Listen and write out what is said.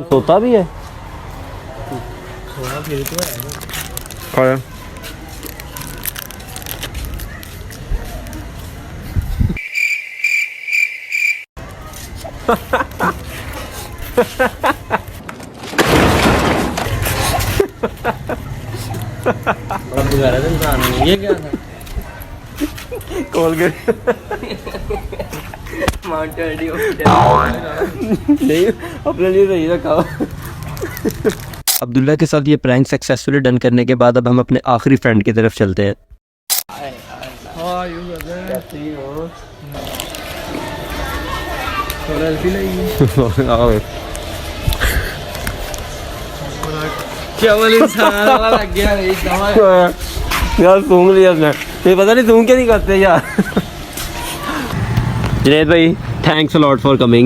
सोता भी है। थोड़ा फिर तो है और बड़ा बुरा इंसान है। ये क्या था? कॉल कर माउंटेन ड्यू नहीं, अपने लिए सही रखा। अब्दुल्ला के साथ ये प्रैंक सक्सेसफुली डन करने के बाद अब हम अपने आखिरी फ्रेंड की तरफ चलते हैं। केवल इंसान वाला लग गया एकदम। यार सूंघ लिया उसने, ये पता नहीं सूंघ क्या नहीं करते यार। जुनैद भाई thanks a lot for coming.